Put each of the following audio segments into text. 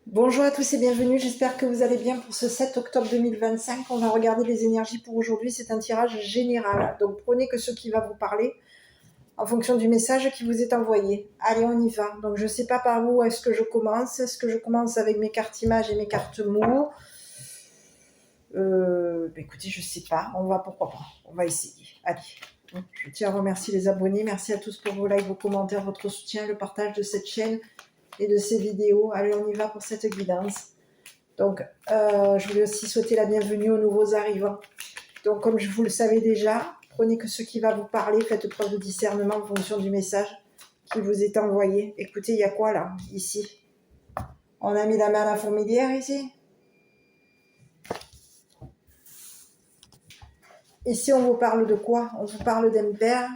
Bonjour à tous et bienvenue, j'espère que vous allez bien pour ce 7 octobre 2025. On va regarder les énergies pour aujourd'hui, c'est un tirage général. Donc prenez que ce qui va vous parler en fonction du message qui vous est envoyé. Allez, on y va. Donc je ne sais pas par où est-ce que je commence. Est-ce que je commence avec mes cartes images et mes cartes mots Écoutez, je ne sais pas, on va pourquoi pas. On va essayer. Allez. Je tiens à remercier les abonnés. Merci à tous pour vos likes, vos commentaires, votre soutien, le partage de cette chaîne et de ces vidéos. Allez, on y va pour cette guidance. Donc, je voulais aussi souhaiter la bienvenue aux nouveaux arrivants. Donc, comme vous le savez déjà, prenez que ce qui va vous parler, faites preuve de discernement en fonction du message qui vous est envoyé. Écoutez, il y a quoi là, ici? On a mis la main à la fourmilière ici. Ici, on vous parle de quoi? On vous parle d'un père.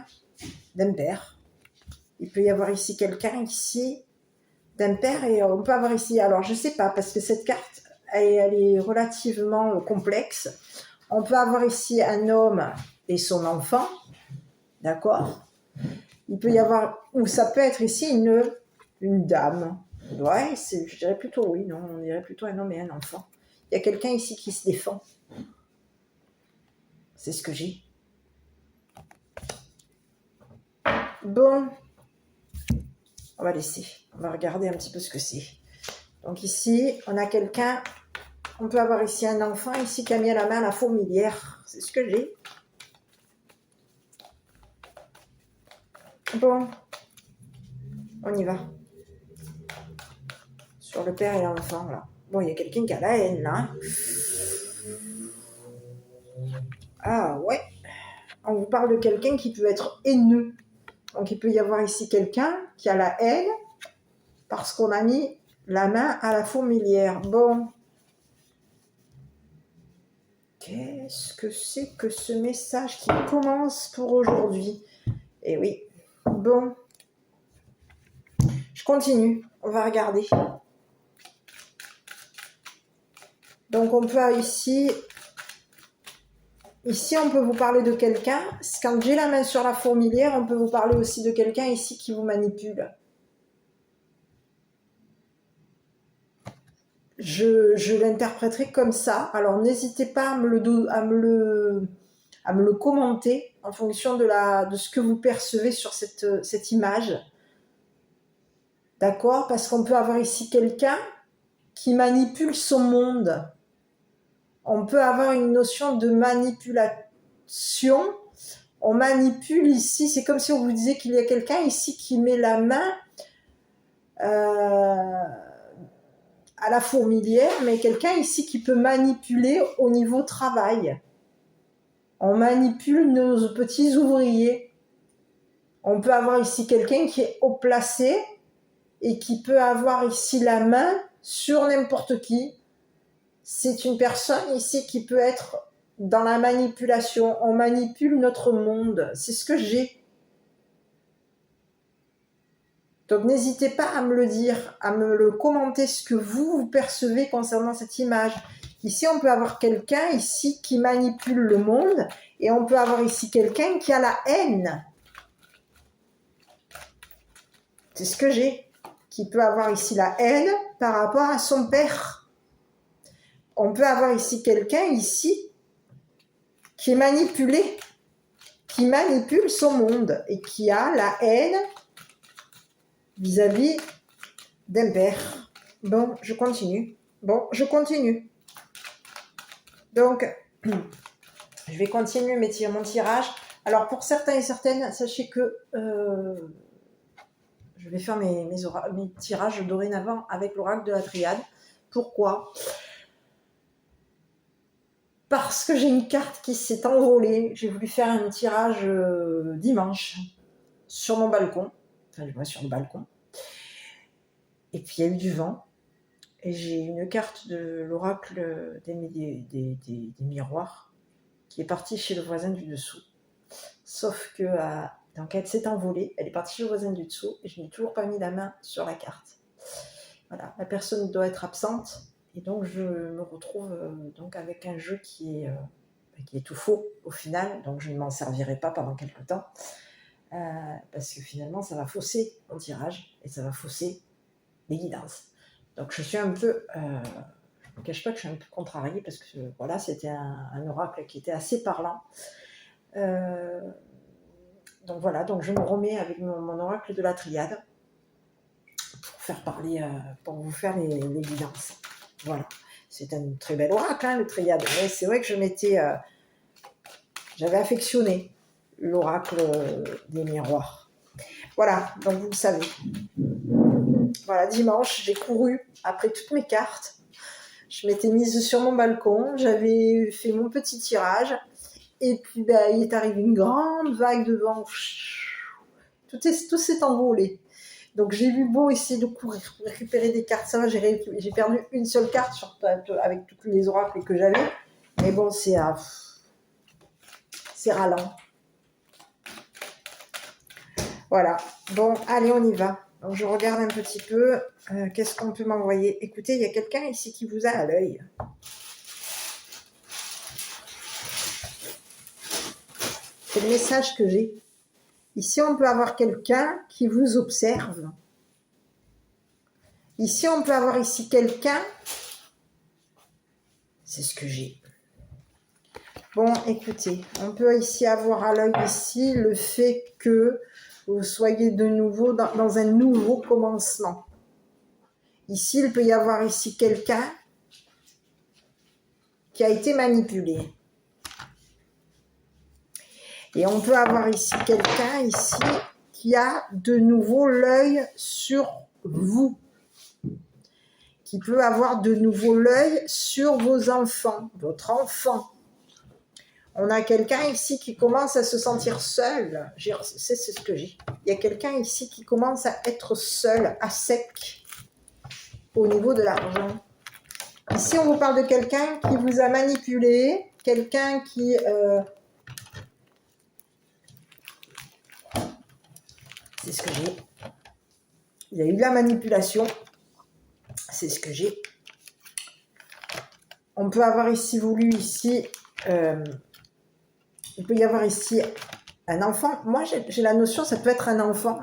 D'un père. Il peut y avoir ici quelqu'un ici, d'un père, et on peut avoir ici... Alors, je ne sais pas, parce que cette carte, elle est relativement complexe. On peut avoir ici un homme et son enfant, d'accord? Il peut y avoir, ou ça peut être ici une dame. Ouais, je dirais plutôt oui, non, on dirait plutôt un homme et un enfant. Il y a quelqu'un ici qui se défend. C'est ce que j'ai. Bon, on va laisser. On va regarder un petit peu ce que c'est. Donc ici, on a quelqu'un, on peut avoir ici un enfant ici qui a mis la main à la fourmilière. C'est ce que j'ai. Bon, on y va. Sur le père et l'enfant, là. Bon, il y a quelqu'un qui a la haine, là. Ah, ouais. On vous parle de quelqu'un qui peut être haineux. Donc, il peut y avoir ici quelqu'un qui a la haine parce qu'on a mis la main à la fourmilière. Bon. Qu'est-ce que c'est que ce message qui commence pour aujourd'hui? Eh oui. Bon. Je continue. On va regarder. Donc, on peut ici... Ici, on peut vous parler de quelqu'un. Quand j'ai la main sur la fourmilière, on peut vous parler aussi de quelqu'un ici qui vous manipule. Je l'interpréterai comme ça. Alors, n'hésitez pas à me le commenter en fonction de ce que vous percevez sur cette image. D'accord? Parce qu'on peut avoir ici quelqu'un qui manipule son monde. On peut avoir une notion de manipulation. On manipule ici, c'est comme si on vous disait qu'il y a quelqu'un ici qui met la main à la fourmilière, mais quelqu'un ici qui peut manipuler au niveau travail. On manipule nos petits ouvriers. On peut avoir ici quelqu'un qui est haut placé et qui peut avoir ici la main sur n'importe qui. C'est une personne ici qui peut être dans la manipulation. On manipule notre monde. C'est ce que j'ai. Donc n'hésitez pas à me le dire, à me le commenter, ce que vous percevez concernant cette image. Ici, on peut avoir quelqu'un ici qui manipule le monde et on peut avoir ici quelqu'un qui a la haine. C'est ce que j'ai. Qui peut avoir ici la haine par rapport à son père. On peut avoir ici quelqu'un ici qui est manipulé, qui manipule son monde et qui a la haine vis-à-vis d'un père. Bon, je continue. Donc, je vais continuer mon tirage. Alors, pour certains et certaines, sachez que je vais faire mes tirages dorénavant avec l'oracle de la triade. Pourquoi? Parce que j'ai une carte qui s'est envolée. J'ai voulu faire un tirage dimanche sur mon balcon. Enfin, je vais sur le balcon. Et puis, il y a eu du vent. Et j'ai une carte de l'oracle des miroirs qui est partie chez le voisin du dessous. Sauf que donc elle s'est envolée, elle est partie chez le voisin du dessous et je n'ai toujours pas mis la main sur la carte. Voilà, la personne doit être absente et donc je me retrouve donc avec un jeu qui est tout faux au final, donc je ne m'en servirai pas pendant quelques temps parce que finalement ça va fausser mon tirage et ça va fausser les guidances. Donc je suis un peu, je ne me cache pas que je suis un peu contrariée parce que voilà, c'était un oracle qui était assez parlant. Donc voilà, donc je me remets avec mon oracle de la triade pour faire parler, pour vous faire les guidances. Voilà, c'est un très bel oracle, hein, le triade. Mais c'est vrai que j'avais affectionné l'oracle des miroirs. Voilà, donc vous le savez. Voilà, dimanche, j'ai couru après toutes mes cartes. Je m'étais mise sur mon balcon, j'avais fait mon petit tirage, et puis il est arrivé une grande vague de vent. Tout s'est envolé. Donc j'ai eu beau essayer de courir pour récupérer des cartes. Ça va, j'ai perdu une seule carte avec tous les oracles que j'avais. Mais bon, c'est ralent. Voilà. Bon, allez, on y va. Donc je regarde un petit peu. Qu'est-ce qu'on peut m'envoyer? Écoutez, il y a quelqu'un ici qui vous a à l'œil. C'est le message que j'ai. Ici, on peut avoir quelqu'un qui vous observe. Ici, on peut avoir ici quelqu'un. C'est ce que j'ai. Bon, écoutez, on peut ici avoir à l'œil ici le fait que vous soyez de nouveau dans un nouveau commencement. Ici, il peut y avoir ici quelqu'un qui a été manipulé. Et on peut avoir ici quelqu'un ici qui a de nouveau l'œil sur vous. Qui peut avoir de nouveau l'œil sur vos enfants, votre enfant. On a quelqu'un ici qui commence à se sentir seul. C'est ce que j'ai. Il y a quelqu'un ici qui commence à être seul, à sec, au niveau de l'argent. Ici, on vous parle de quelqu'un qui vous a manipulé, quelqu'un qui... C'est ce que j'ai. Il y a eu de la manipulation. C'est ce que j'ai. On peut avoir ici voulu, ici... il peut y avoir ici un enfant. Moi, j'ai la notion, ça peut être un enfant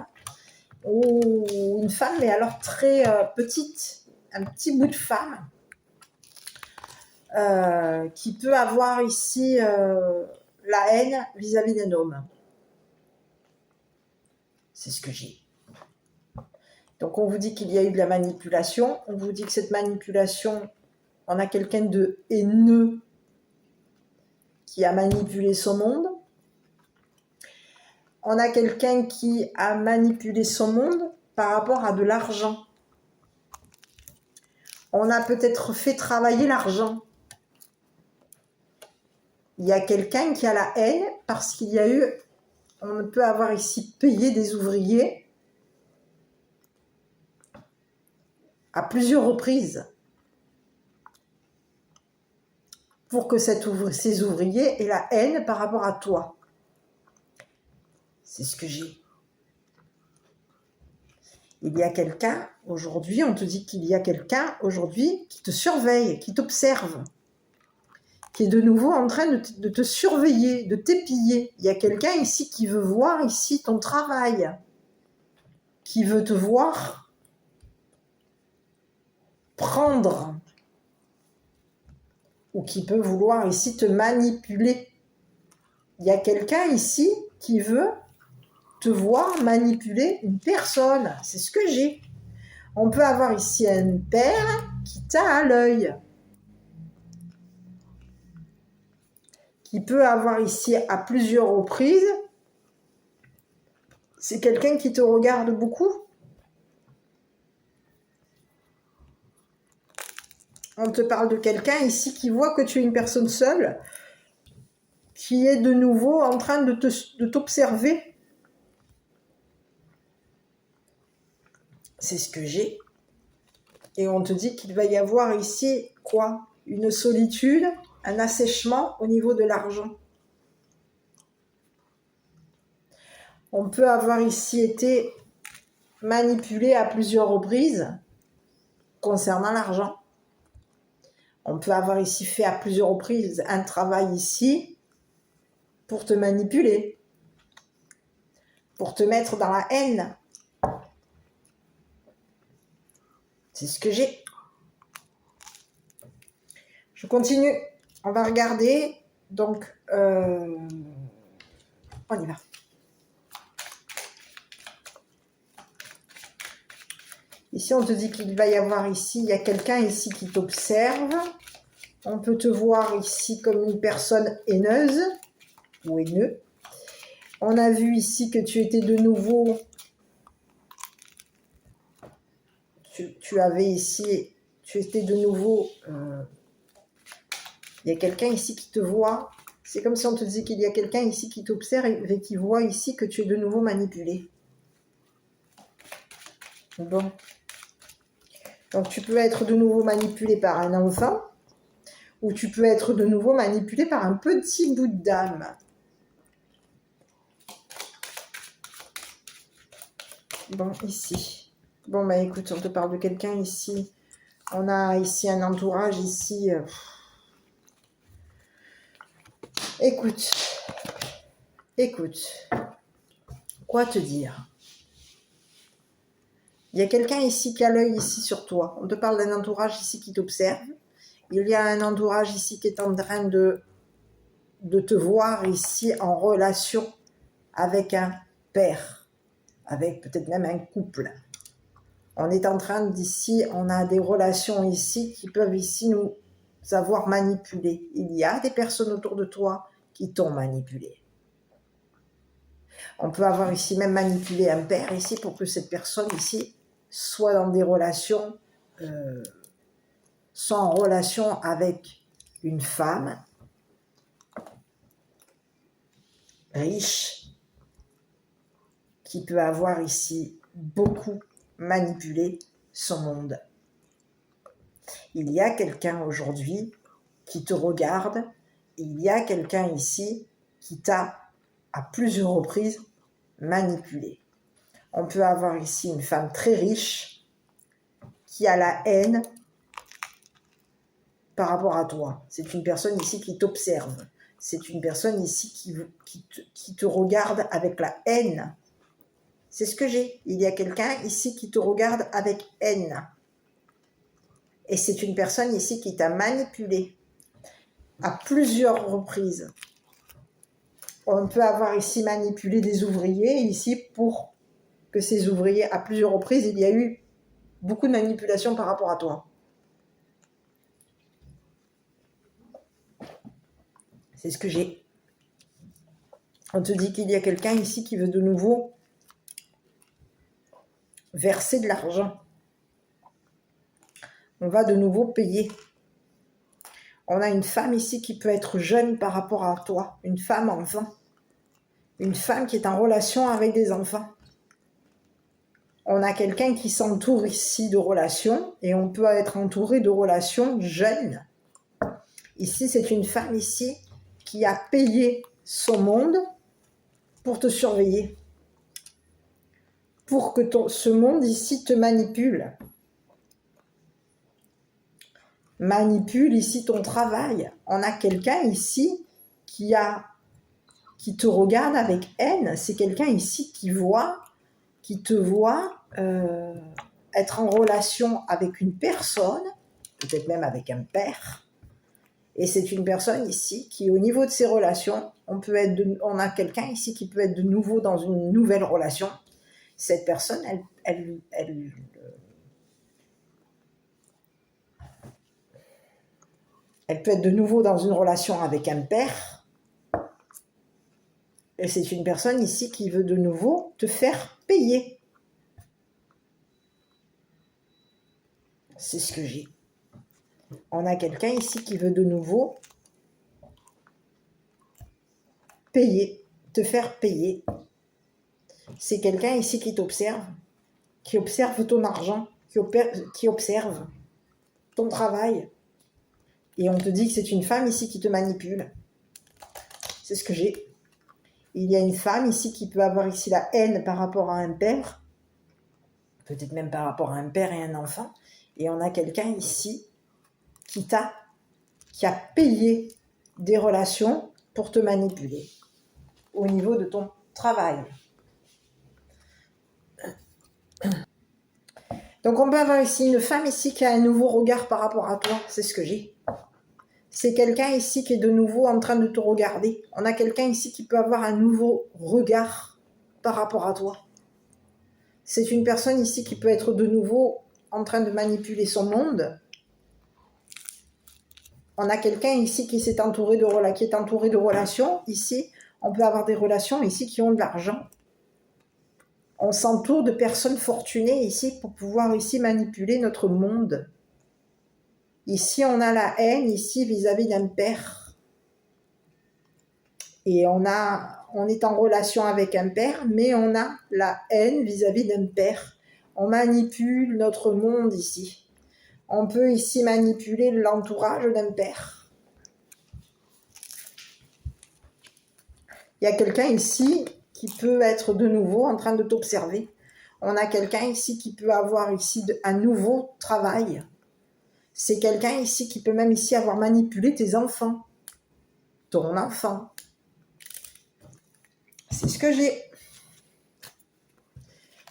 ou une femme, mais alors très petite, un petit bout de femme qui peut avoir ici la haine vis-à-vis d'un homme. C'est ce que j'ai. Donc, on vous dit qu'il y a eu de la manipulation. On vous dit que cette manipulation, on a quelqu'un de haineux qui a manipulé son monde. On a quelqu'un qui a manipulé son monde par rapport à de l'argent. On a peut-être fait travailler l'argent. Il y a quelqu'un qui a la haine parce qu'il y a eu, on peut avoir ici payé des ouvriers à plusieurs reprises pour que ces ouvriers aient la haine par rapport à toi. C'est ce que j'ai. Il y a quelqu'un, aujourd'hui, on te dit qu'il y a quelqu'un, aujourd'hui, qui te surveille, qui t'observe, qui est de nouveau en train de te surveiller, de t'épiller. Il y a quelqu'un ici qui veut voir ici ton travail, qui veut te voir prendre, ou qui peut vouloir ici te manipuler. Il y a quelqu'un ici qui veut te voir manipuler une personne. C'est ce que j'ai. On peut avoir ici un père qui t'a à l'œil, qui peut avoir ici à plusieurs reprises. C'est quelqu'un qui te regarde beaucoup. On te parle de quelqu'un ici qui voit que tu es une personne seule, qui est de nouveau en train de t'observer. C'est ce que j'ai. Et on te dit qu'il va y avoir ici, quoi? Une solitude, un assèchement au niveau de l'argent. On peut avoir ici été manipulé à plusieurs reprises concernant l'argent. On peut avoir ici fait à plusieurs reprises un travail ici pour te manipuler, pour te mettre dans la haine. C'est ce que j'ai. Je continue. On va regarder. Donc, on y va. Ici, on te dit qu'il va y avoir ici, il y a quelqu'un ici qui t'observe. On peut te voir ici comme une personne haineuse ou haineux. On a vu ici que tu étais de nouveau... Tu avais ici... Tu étais de nouveau... il y a quelqu'un ici qui te voit. C'est comme si on te disait qu'il y a quelqu'un ici qui t'observe et qui voit ici que tu es de nouveau manipulé. Bon. Donc, tu peux être de nouveau manipulé par un enfant ou tu peux être de nouveau manipulé par un petit bout d'âme. Bon, ici. Bon, bah écoute, on te parle de quelqu'un ici. On a ici un entourage ici. Écoute. Quoi te dire? Il y a quelqu'un ici qui a l'œil ici sur toi. On te parle d'un entourage ici qui t'observe. Il y a un entourage ici qui est en train de te voir ici en relation avec un père, avec peut-être même un couple. On est en train d'ici, on a des relations ici qui peuvent ici nous avoir manipulés. Il y a des personnes autour de toi qui t'ont manipulé. On peut avoir ici même manipulé un père ici pour que cette personne ici soit dans des relations, soit en relation avec une femme riche qui peut avoir ici beaucoup manipulé son monde. Il y a quelqu'un aujourd'hui qui te regarde, il y a quelqu'un ici qui t'a à plusieurs reprises manipulé. On peut avoir ici une femme très riche qui a la haine par rapport à toi. C'est une personne ici qui t'observe. C'est une personne ici qui te regarde avec la haine. C'est ce que j'ai. Il y a quelqu'un ici qui te regarde avec haine. Et c'est une personne ici qui t'a manipulé à plusieurs reprises. On peut avoir ici manipulé des ouvriers ici pour que ces ouvriers, à plusieurs reprises, il y a eu beaucoup de manipulation par rapport à toi. C'est ce que j'ai. On te dit qu'il y a quelqu'un ici qui veut de nouveau verser de l'argent. On va de nouveau payer. On a une femme ici qui peut être jeune par rapport à toi, une femme enfant. Une femme qui est en relation avec des enfants. On a quelqu'un qui s'entoure ici de relations et on peut être entouré de relations jeunes. Ici, c'est une femme ici qui a payé son monde pour te surveiller. Pour que ce monde ici te manipule. Manipule ici ton travail. On a quelqu'un ici qui te regarde avec haine. C'est quelqu'un ici qui te voit être en relation avec une personne, peut-être même avec un père. Et c'est une personne ici qui, au niveau de ses relations, on a quelqu'un ici qui peut être de nouveau dans une nouvelle relation. Cette personne, elle peut être de nouveau dans une relation avec un père. Et c'est une personne ici qui veut de nouveau te faire payer. C'est ce que j'ai. On a quelqu'un ici qui veut de nouveau payer, te faire payer. C'est quelqu'un ici qui t'observe, qui observe ton argent, qui observe ton travail. Et on te dit que c'est une femme ici qui te manipule. C'est ce que j'ai. Il y a une femme ici qui peut avoir ici la haine par rapport à un père, peut-être même par rapport à un père et un enfant. Et on a quelqu'un ici qui a payé des relations pour te manipuler au niveau de ton travail. Donc on peut avoir ici une femme ici qui a un nouveau regard par rapport à toi, c'est ce que j'ai. C'est quelqu'un ici qui est de nouveau en train de te regarder. On a quelqu'un ici qui peut avoir un nouveau regard par rapport à toi. C'est une personne ici qui peut être de nouveau en train de manipuler son monde. On a quelqu'un ici qui est entouré de relations. Ici, on peut avoir des relations ici qui ont de l'argent. On s'entoure de personnes fortunées ici pour pouvoir ici manipuler notre monde. Ici, on a la haine ici vis-à-vis d'un père. Et on est en relation avec un père, mais on a la haine vis-à-vis d'un père. On manipule notre monde ici. On peut ici manipuler l'entourage d'un père. Il y a quelqu'un ici qui peut être de nouveau en train de t'observer. On a quelqu'un ici qui peut avoir ici un nouveau travail. C'est quelqu'un ici qui peut même ici avoir manipulé tes enfants. Ton enfant. C'est ce que j'ai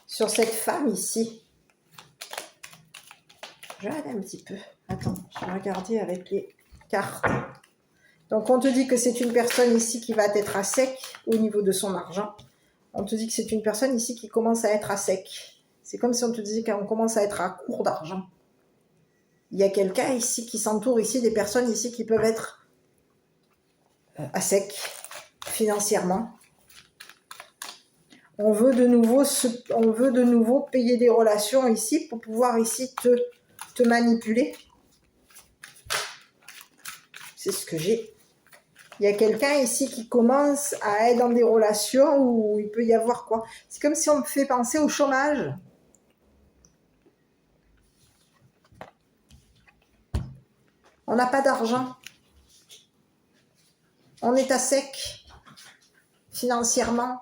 sur cette femme ici. Je regarde un petit peu. Attends, je vais regarder avec les cartes. Donc on te dit que c'est une personne ici qui va être à sec au niveau de son argent. On te dit que c'est une personne ici qui commence à être à sec. C'est comme si on te disait qu'on commence à être à court d'argent. Il y a quelqu'un ici qui s'entoure ici, des personnes ici qui peuvent être à sec financièrement. On veut de nouveau payer des relations ici pour pouvoir ici te manipuler. C'est ce que j'ai. Il y a quelqu'un ici qui commence à être dans des relations où il peut y avoir quoi? C'est comme si on me fait penser au chômage. On n'a pas d'argent. On est à sec financièrement.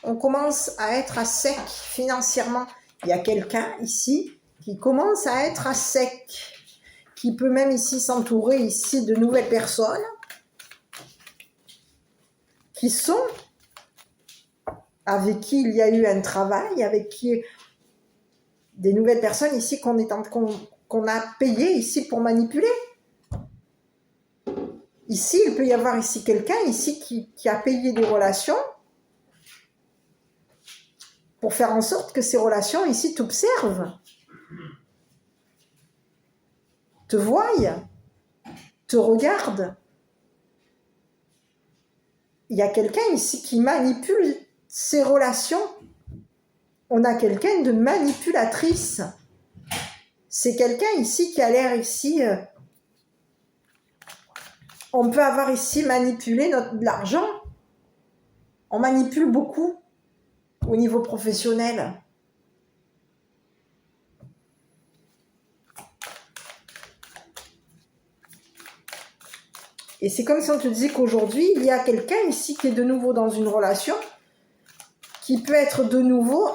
On commence à être à sec financièrement. Il y a quelqu'un ici qui commence à être à sec, qui peut même ici s'entourer ici de nouvelles personnes qui sont avec qui il y a eu un travail, avec qui des nouvelles personnes ici qu'on a payé ici pour manipuler. Ici, il peut y avoir ici quelqu'un ici qui a payé des relations pour faire en sorte que ces relations ici t'observent, te voient, te regardent. Il y a quelqu'un ici qui manipule ces relations. On a quelqu'un de manipulatrice. C'est quelqu'un ici qui a l'air ici... on peut avoir ici manipulé l'argent. On manipule beaucoup au niveau professionnel. Et c'est comme si on te disait qu'aujourd'hui, il y a quelqu'un ici qui est de nouveau dans une relation, qui peut être de nouveau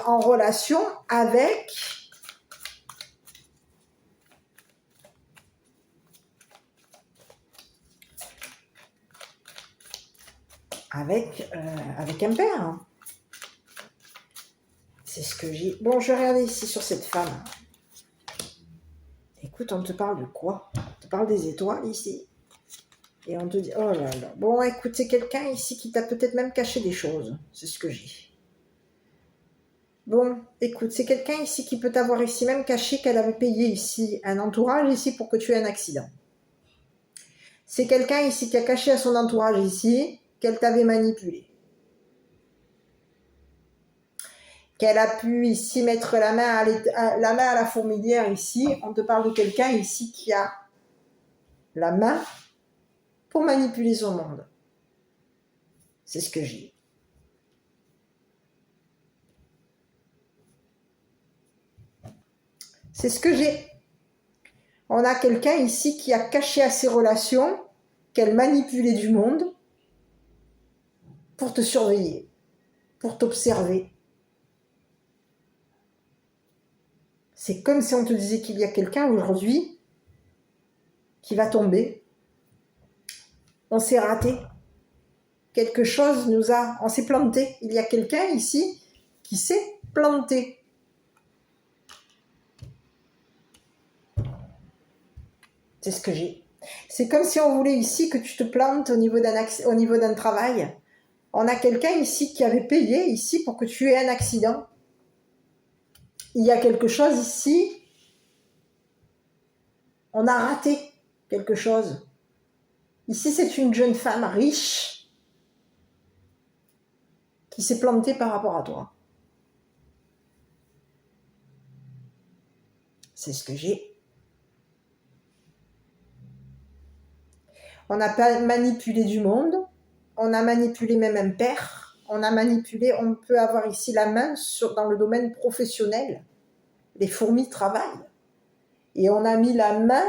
en relation avec un père. C'est ce que j'ai. Bon, je vais regarder ici sur cette femme. Écoute, on te parle de quoi? On te parle des étoiles ici. Et on te dit, oh là là. Bon, écoute, c'est quelqu'un ici qui t'a peut-être même caché des choses. C'est ce que j'ai. Bon, écoute, c'est quelqu'un ici qui peut t'avoir ici même caché qu'elle avait payé ici un entourage ici pour que tu aies un accident. C'est quelqu'un ici qui a caché à son entourage ici qu'elle t'avait manipulé. Qu'elle a pu ici mettre la main à la fourmilière ici. On te parle de quelqu'un ici qui a la main pour manipuler son monde. C'est ce que j'ai. C'est ce que j'ai. On a quelqu'un ici qui a caché à ses relations qu'elle manipulait du monde pour te surveiller, pour t'observer. C'est comme si on te disait qu'il y a quelqu'un aujourd'hui qui va tomber. On s'est raté. Quelque chose on s'est planté. Il y a quelqu'un ici qui s'est planté. C'est ce que j'ai. C'est comme si on voulait ici que tu te plantes au niveau d'un travail. On a quelqu'un ici qui avait payé ici pour que tu aies un accident. Il y a quelque chose ici. On a raté quelque chose. Ici, c'est une jeune femme riche qui s'est plantée par rapport à toi. C'est ce que j'ai. On n'a pas manipulé du monde. On a manipulé même un père. On a manipulé, on peut avoir ici la main dans le domaine professionnel. Les fourmis travaillent. Et on a mis la main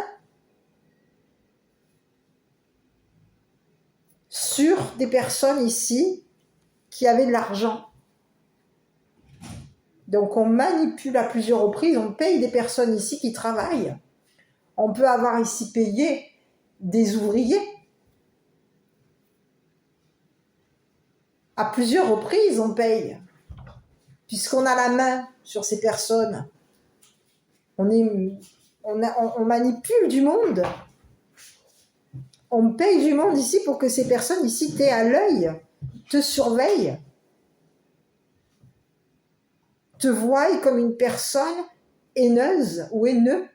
sur des personnes ici qui avaient de l'argent. Donc on manipule à plusieurs reprises, on paye des personnes ici qui travaillent. On peut avoir ici payé des ouvriers. À plusieurs reprises, on paye. Puisqu'on a la main sur ces personnes. On manipule du monde. On paye du monde ici pour que ces personnes ici t'aient à l'œil, te surveillent, te voient comme une personne haineuse ou haineux.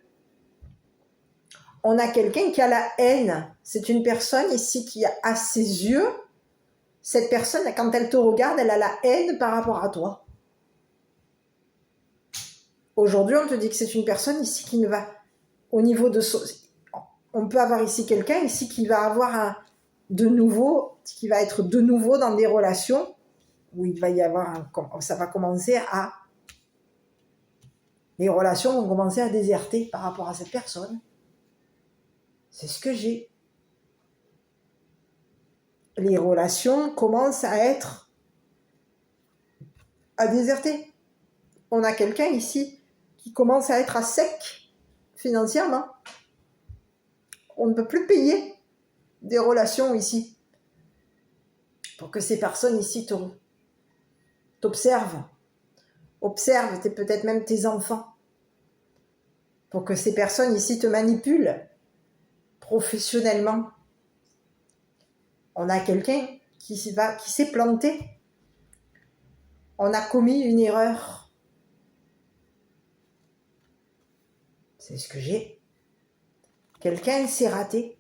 On a quelqu'un qui a la haine. C'est une personne ici qui a à ses yeux, cette personne, quand elle te regarde, elle a la haine par rapport à toi. Aujourd'hui, on te dit que c'est une personne ici qui ne va, au niveau de... On peut avoir ici quelqu'un ici qui va avoir qui va être de nouveau dans des relations où il va y avoir, ça va commencer à... Les relations vont commencer à déserter par rapport à cette personne. C'est ce que j'ai. Les relations commencent à déserter. On a quelqu'un ici qui commence à être à sec financièrement. On ne peut plus payer des relations ici pour que ces personnes ici t'observent. Observe peut-être même tes enfants pour que ces personnes ici te manipulent professionnellement. On a quelqu'un qui s'est planté. On a commis une erreur. C'est ce que j'ai. Quelqu'un s'est raté.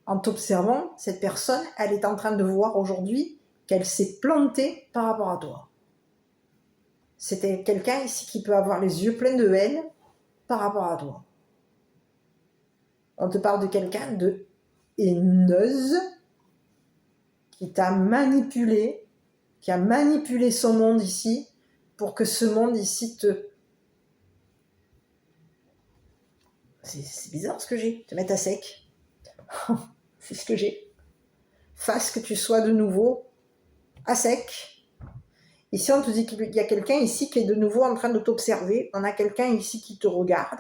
En t'observant, cette personne, elle est en train de voir aujourd'hui qu'elle s'est plantée par rapport à toi. C'était quelqu'un ici qui peut avoir les yeux pleins de haine par rapport à toi. On te parle de quelqu'un de haineuse qui t'a manipulé, qui a manipulé son monde ici pour que ce monde ici te... C'est bizarre ce que j'ai, te mettre à sec. C'est ce que j'ai. Fasse que tu sois de nouveau à sec. Ici, on te dit qu'il y a quelqu'un ici qui est de nouveau en train de t'observer. On a quelqu'un ici qui te regarde,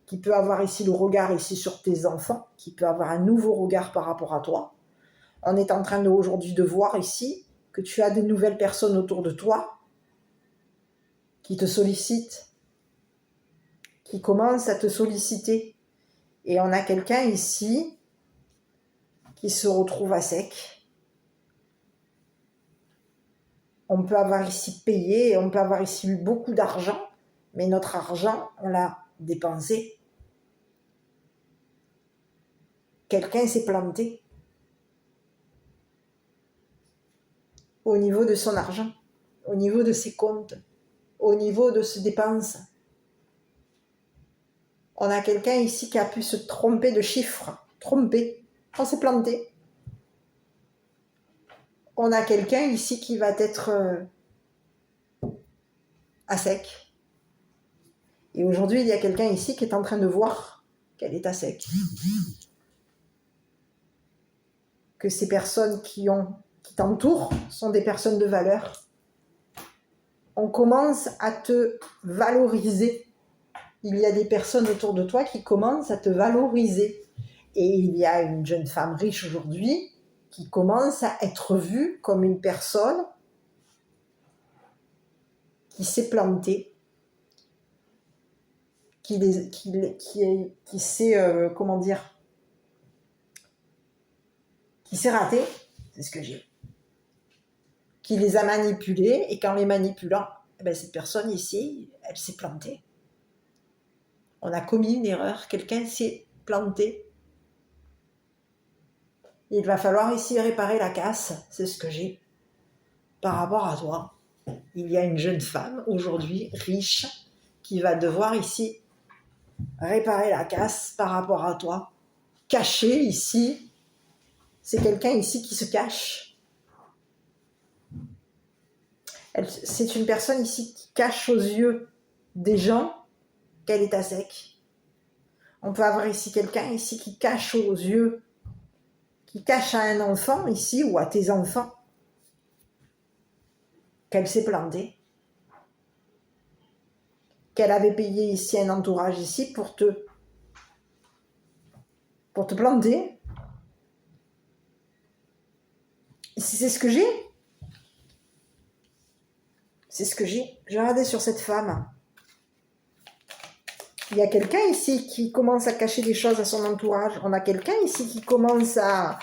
qui peut avoir ici le regard ici sur tes enfants, qui peut avoir un nouveau regard par rapport à toi. On est en train aujourd'hui de voir ici que tu as de nouvelles personnes autour de toi qui te sollicitent, qui commencent à te solliciter. Et on a quelqu'un ici qui se retrouve à sec. On peut avoir ici payé, on peut avoir ici eu beaucoup d'argent, mais notre argent, on l'a dépensé. Quelqu'un s'est planté au niveau de son argent, au niveau de ses comptes, au niveau de ses dépenses. On a quelqu'un ici qui a pu se tromper de chiffres, on s'est planté. On a quelqu'un ici qui va être à sec. Et aujourd'hui, il y a quelqu'un ici qui est en train de voir qu'elle est à sec. Que ces personnes qui t'entourent sont des personnes de valeur. On commence à te valoriser. Il y a des personnes autour de toi qui commencent à te valoriser. Et il y a une jeune femme riche aujourd'hui qui commence à être vue comme une personne qui s'est plantée, qui s'est, comment dire, qui s'est raté, c'est ce que j'ai, qui les a manipulés, et qu'en les manipulant, cette personne ici, elle s'est plantée. On a commis une erreur, quelqu'un s'est planté. Il va falloir ici réparer la casse, c'est ce que j'ai. Par rapport à toi, il y a une jeune femme aujourd'hui, riche, qui va devoir ici réparer la casse par rapport à toi. Caché ici, c'est quelqu'un ici qui se cache. C'est une personne ici qui cache aux yeux des gens qu'elle est à sec. On peut avoir ici quelqu'un ici qui cache aux yeux, qui cache à un enfant ici ou à tes enfants qu'elle s'est plantée, qu'elle avait payé ici un entourage ici pour te planter. C'est ce que j'ai. C'est ce que j'ai. J'ai regardé sur cette femme. Il y a quelqu'un ici qui commence à cacher des choses à son entourage. On a quelqu'un ici qui commence à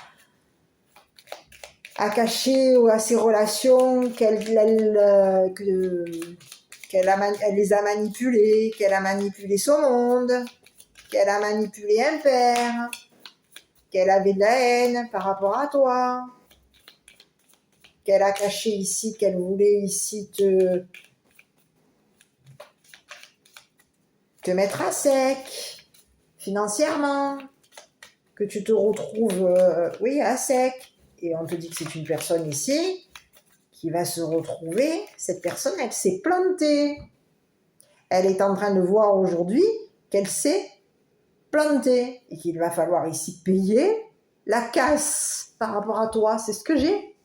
cacher à ses relations qu'elle les a manipulées, qu'elle a manipulé son monde, qu'elle a manipulé un père, qu'elle avait de la haine par rapport à toi, qu'elle a caché ici, qu'elle voulait ici te mettre à sec financièrement, que tu te retrouves à sec, et on te dit que c'est une personne ici qui va se retrouver, cette personne elle s'est plantée, elle est en train de voir aujourd'hui qu'elle s'est plantée et qu'il va falloir ici payer la casse par rapport à toi, c'est ce que j'ai.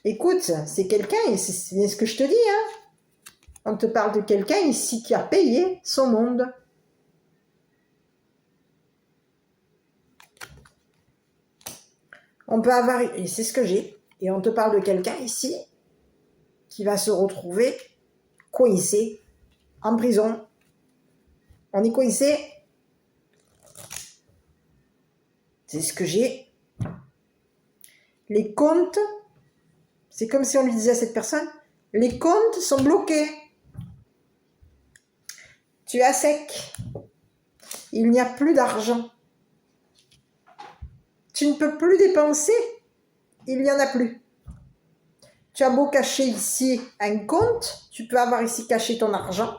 Écoute, c'est quelqu'un, et c'est ce que je te dis, hein. On te parle de quelqu'un ici qui a payé son monde. On peut avoir, et c'est ce que j'ai, et on te parle de quelqu'un ici qui va se retrouver coincé, en prison. On est coincé. C'est ce que j'ai. Les comptes, c'est comme si on lui disait à cette personne, les comptes sont bloqués. Tu es à sec. Il n'y a plus d'argent. Tu ne peux plus dépenser. Il n'y en a plus. Tu as beau cacher ici un compte, tu peux avoir ici caché ton argent.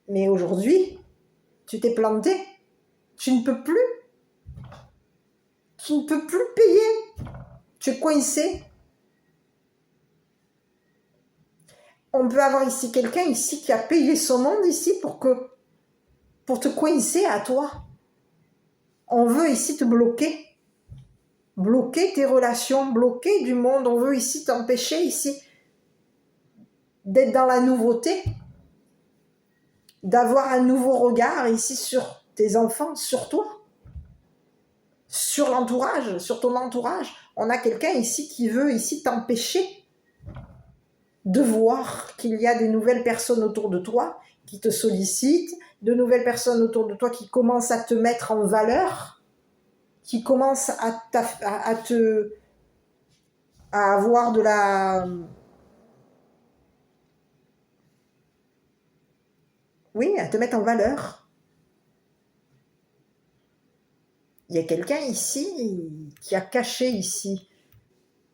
Mais aujourd'hui, tu t'es planté. Tu ne peux plus. Tu ne peux plus payer. Tu es coincé. On peut avoir ici quelqu'un ici qui a payé son monde ici pour te coincer à toi. On veut ici te bloquer. Bloquer tes relations, bloquer du monde. On veut ici t'empêcher ici d'être dans la nouveauté, d'avoir un nouveau regard ici sur tes enfants, sur toi, sur l'entourage, sur ton entourage. On a quelqu'un ici qui veut ici t'empêcher de voir qu'il y a des nouvelles personnes autour de toi qui te sollicitent, de nouvelles personnes autour de toi qui commencent à te mettre en valeur, qui commencent à avoir de la... Oui, à te mettre en valeur. Il y a quelqu'un ici qui a caché ici.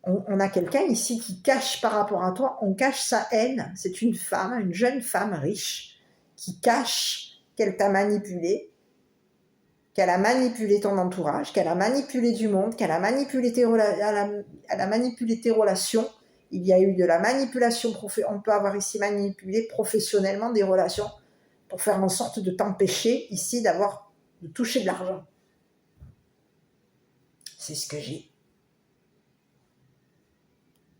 On a quelqu'un ici qui cache par rapport à toi, on cache sa haine. C'est une femme, une jeune femme riche, qui cache qu'elle t'a manipulé, qu'elle a manipulé ton entourage, qu'elle a manipulé du monde, qu'elle a manipulé elle a manipulé tes relations. Il y a eu de la manipulation, on peut avoir ici manipulé professionnellement des relations pour faire en sorte de t'empêcher ici de toucher de l'argent. C'est ce que j'ai.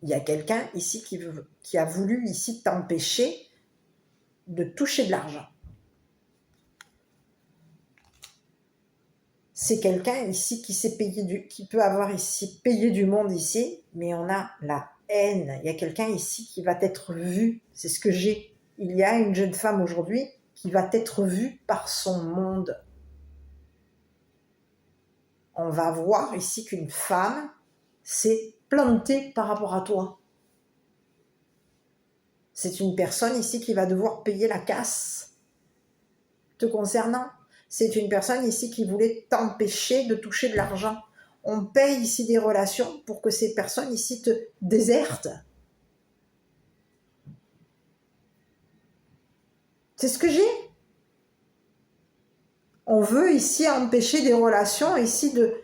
Il y a quelqu'un ici qui a voulu ici t'empêcher de toucher de l'argent. C'est quelqu'un ici qui s'est payé qui peut avoir ici payé du monde ici, mais on a la haine. Il y a quelqu'un ici qui va être vu. C'est ce que j'ai. Il y a une jeune femme aujourd'hui qui va être vue par son monde. On va voir ici qu'une femme s'est plantée par rapport à toi. C'est une personne ici qui va devoir payer la casse te concernant. C'est une personne ici qui voulait t'empêcher de toucher de l'argent. On paye ici des relations pour que ces personnes ici te désertent. C'est ce que j'ai. On veut ici empêcher des relations ici de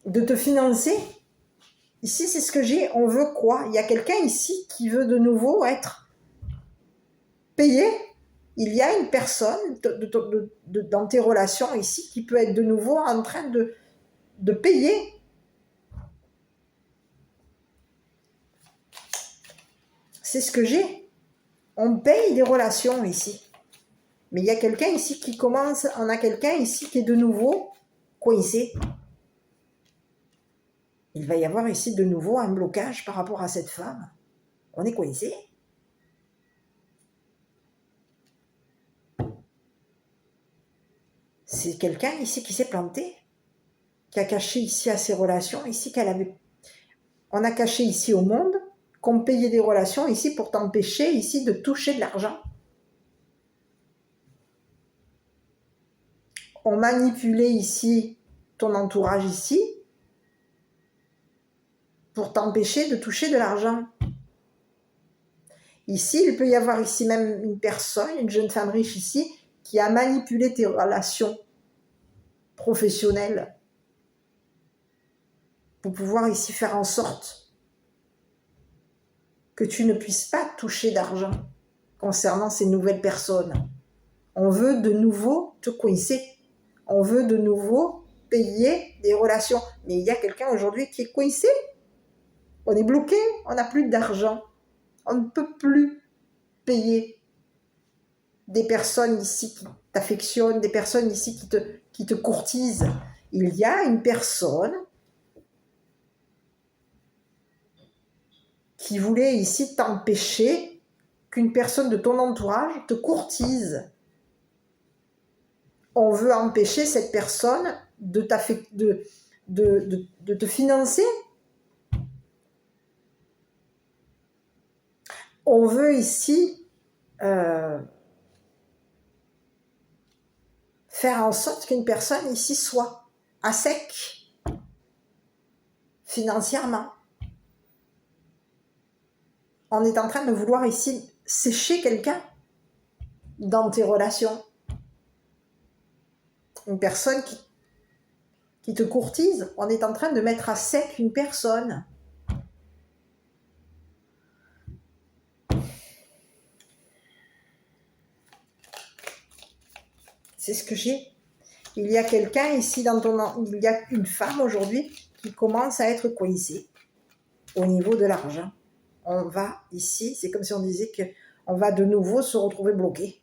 te financer. Ici, c'est ce que j'ai. On veut quoi? Il y a quelqu'un ici qui veut de nouveau être payé. Il y a une personne dans tes relations ici qui peut être de nouveau en train de payer. C'est ce que j'ai. On paye des relations ici. Mais il y a quelqu'un ici qui commence, on a quelqu'un ici qui est de nouveau coincé. Il va y avoir ici de nouveau un blocage par rapport à cette femme. On est coincé. C'est quelqu'un ici qui s'est planté, qui a caché ici à ses relations, ici qu'elle avait. On a caché ici au monde qu'on payait des relations ici pour t'empêcher ici de toucher de l'argent. On manipulait ici ton entourage ici pour t'empêcher de toucher de l'argent. Ici, il peut y avoir ici même une personne, une jeune femme riche ici, qui a manipulé tes relations professionnelles pour pouvoir ici faire en sorte que tu ne puisses pas toucher d'argent concernant ces nouvelles personnes. On veut de nouveau te coincer. On veut de nouveau payer des relations. Mais il y a quelqu'un aujourd'hui qui est coincé. On est bloqué, on n'a plus d'argent. On ne peut plus payer des personnes ici qui t'affectionnent, des personnes ici qui te courtisent. Il y a une personne qui voulait ici t'empêcher qu'une personne de ton entourage te courtise. On veut empêcher cette personne de te financer. On veut ici faire en sorte qu'une personne ici soit à sec financièrement. On est en train de vouloir ici sécher quelqu'un dans tes relations. Une personne qui te courtise, on est en train de mettre à sec une personne. C'est ce que j'ai. Il y a quelqu'un ici il y a une femme aujourd'hui qui commence à être coincée au niveau de l'argent. On va ici, c'est comme si on disait qu'on va de nouveau se retrouver bloqué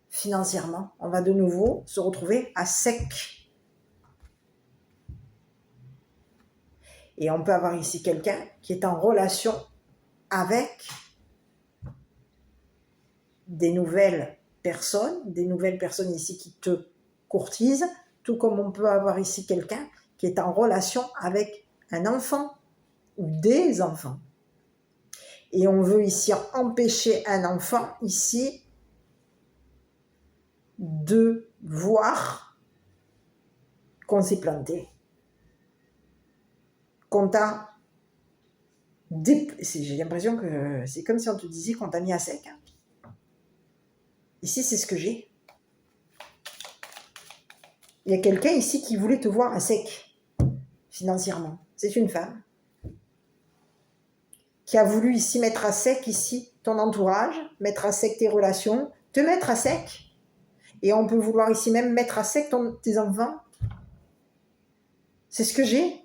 financièrement. On va de nouveau se retrouver à sec. Et on peut avoir ici quelqu'un qui est en relation avec des nouvelles personnes ici qui te courtisent, tout comme on peut avoir ici quelqu'un qui est en relation avec un enfant ou des enfants. Et on veut ici empêcher un enfant ici de voir qu'on s'est planté, qu'on t'a j'ai l'impression que c'est comme si on te disait qu'on t'a mis à sec. Ici, c'est ce que j'ai. Il y a quelqu'un ici qui voulait te voir à sec financièrement. C'est une femme qui a voulu ici mettre à sec ici ton entourage, mettre à sec tes relations, te mettre à sec. Et on peut vouloir ici même mettre à sec tes enfants. C'est ce que j'ai.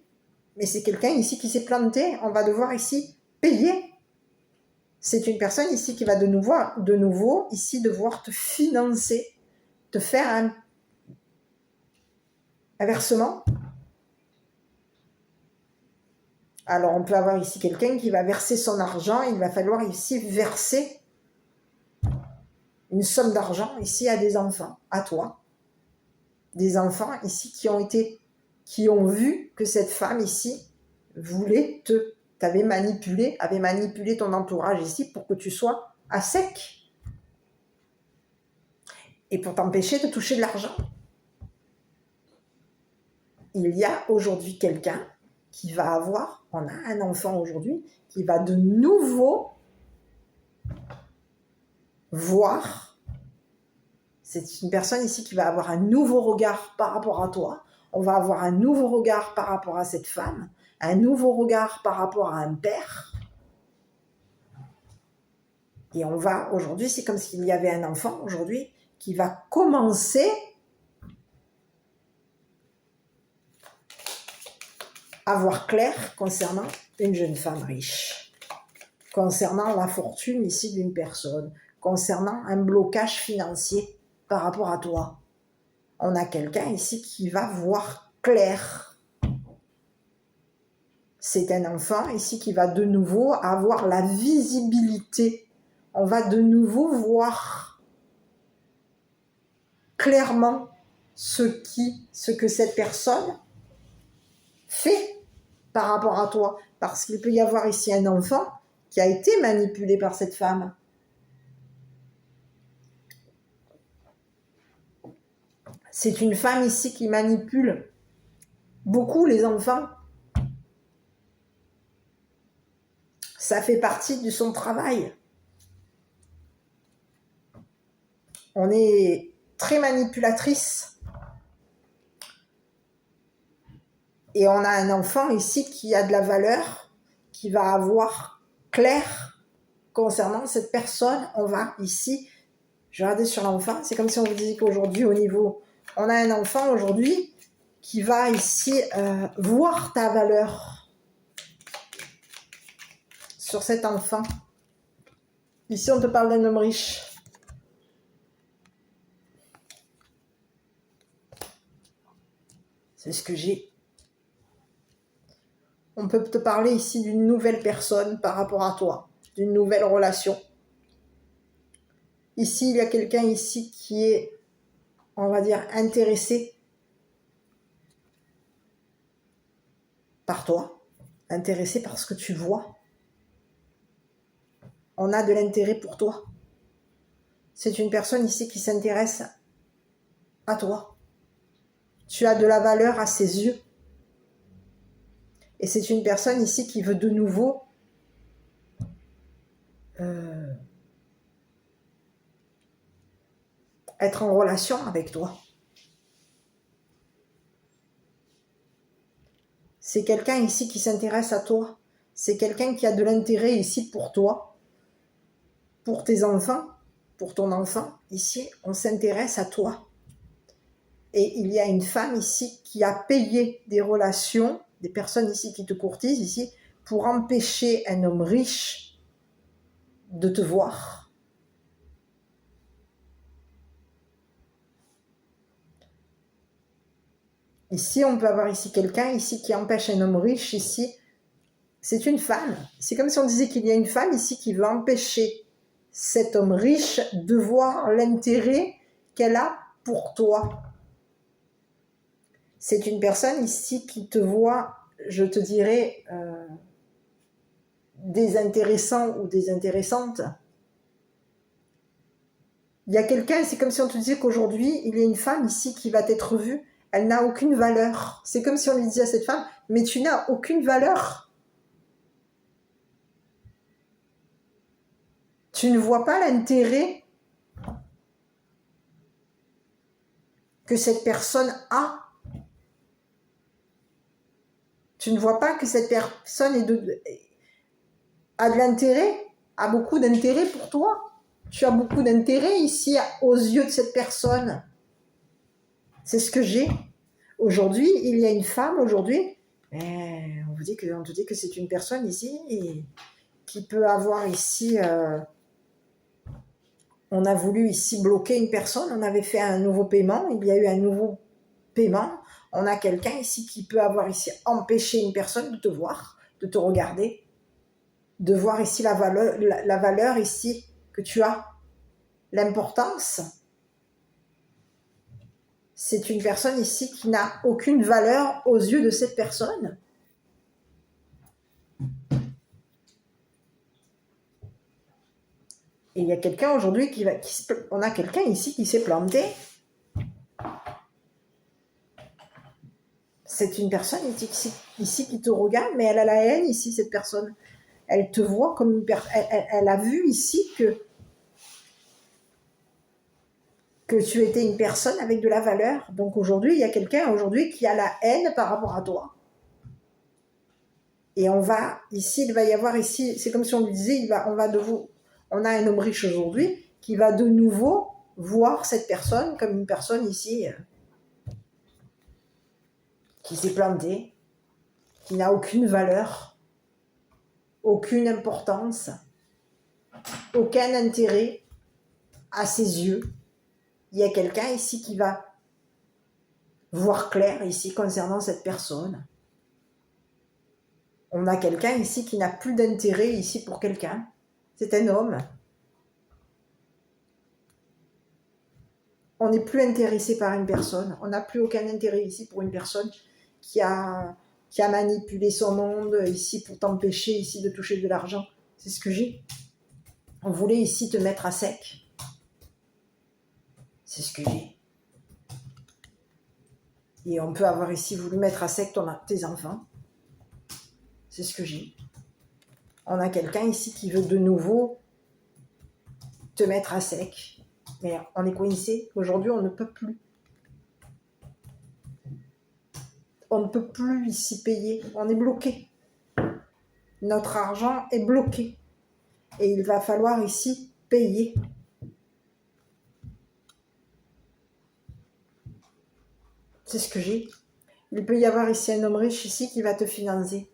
Mais c'est quelqu'un ici qui s'est planté. On va devoir ici payer C'est une personne ici qui va de nouveau ici devoir te financer, te faire un versement. Alors, on peut avoir ici quelqu'un qui va verser son argent. Il va falloir ici verser une somme d'argent ici à des enfants, à toi. Des enfants ici qui ont vu que cette femme ici avait manipulé ton entourage ici pour que tu sois à sec. Et pour t'empêcher de toucher de l'argent. Il y a aujourd'hui quelqu'un qui va avoir, on a un enfant aujourd'hui, qui va de nouveau voir, c'est une personne ici qui va avoir un nouveau regard par rapport à toi, on va avoir un nouveau regard par rapport à cette femme, un nouveau regard par rapport à un père, et on va, aujourd'hui, c'est comme s'il y avait un enfant aujourd'hui qui va commencer à voir clair concernant une jeune femme riche, concernant la fortune ici d'une personne, concernant un blocage financier par rapport à toi. On a quelqu'un ici qui va voir clair. C'est un enfant ici qui va de nouveau avoir la visibilité. On va de nouveau voir clairement ce que cette personne fait par rapport à toi. Parce qu'il peut y avoir ici un enfant qui a été manipulé par cette femme. C'est une femme ici qui manipule beaucoup les enfants. Ça fait partie de son travail. On est très manipulatrice. Et on a un enfant ici qui a de la valeur, qui va avoir clair concernant cette personne. On va ici, je vais regarder sur l'enfant, c'est comme si on vous disait qu'aujourd'hui, on a un enfant aujourd'hui qui va ici voir ta valeur sur cet enfant. Ici, on te parle d'un homme riche. C'est ce que j'ai. On peut te parler ici d'une nouvelle personne par rapport à toi, d'une nouvelle relation. Ici, il y a quelqu'un ici qui est, on va dire, intéressé par toi, intéressé par ce que tu vois. On a de l'intérêt pour toi. C'est une personne ici qui s'intéresse à toi. Tu as de la valeur à ses yeux. Et c'est une personne ici qui veut de nouveau être en relation avec toi. C'est quelqu'un ici qui s'intéresse à toi. C'est quelqu'un qui a de l'intérêt ici pour toi, pour tes enfants, pour ton enfant. Ici, on s'intéresse à toi. Et il y a une femme ici qui a payé des relations, des personnes ici qui te courtisent ici, pour empêcher un homme riche de te voir. Ici, on peut avoir ici quelqu'un ici qui empêche un homme riche ici. C'est une femme. C'est comme si on disait qu'il y a une femme ici qui veut empêcher cet homme riche de voir l'intérêt qu'elle a pour toi. C'est une personne ici qui te voit, je te dirais, désintéressant ou désintéressante. Il y a quelqu'un, c'est comme si on te disait qu'aujourd'hui, il y a une femme ici qui va t'être vue, elle n'a aucune valeur. C'est comme si on lui disait à cette femme, mais tu n'as aucune valeur. Tu ne vois pas l'intérêt que cette personne a. Tu ne vois pas que cette personne a de l'intérêt, a beaucoup d'intérêt pour toi. Tu as beaucoup d'intérêt ici aux yeux de cette personne. C'est ce que j'ai. Aujourd'hui, il y a une femme aujourd'hui. On te dit que c'est une personne ici qui peut avoir ici... on a voulu ici bloquer une personne, on avait fait un nouveau paiement, il y a eu un nouveau paiement. On a quelqu'un ici qui peut avoir ici empêché une personne de te voir, de te regarder, de voir ici la valeur ici que tu as, l'importance. C'est une personne ici qui n'a aucune valeur aux yeux de cette personne. Et il y a quelqu'un aujourd'hui on a quelqu'un ici qui s'est planté. C'est une personne ici qui te regarde, mais elle a la haine ici, cette personne. Elle te voit comme elle a vu ici que tu étais une personne avec de la valeur. Donc aujourd'hui, il y a quelqu'un aujourd'hui qui a la haine par rapport à toi. Et il va y avoir ici, c'est comme si on lui disait, on a un homme riche aujourd'hui qui va de nouveau voir cette personne comme une personne ici qui s'est plantée, qui n'a aucune valeur, aucune importance, aucun intérêt à ses yeux. Il y a quelqu'un ici qui va voir clair ici concernant cette personne. On a quelqu'un ici qui n'a plus d'intérêt ici pour quelqu'un. C'est un homme. On n'est plus intéressé par une personne. On n'a plus aucun intérêt ici pour une personne qui a manipulé son monde ici pour t'empêcher ici de toucher de l'argent. C'est ce que j'ai. On voulait ici te mettre à sec. C'est ce que j'ai. Et on peut avoir ici voulu mettre à sec tes enfants. C'est ce que j'ai. On a quelqu'un ici qui veut de nouveau te mettre à sec. Mais on est coincé. Aujourd'hui, on ne peut plus. On ne peut plus ici payer. On est bloqué. Notre argent est bloqué. Et il va falloir ici payer. C'est ce que j'ai. Il peut y avoir ici un homme riche ici qui va te financer.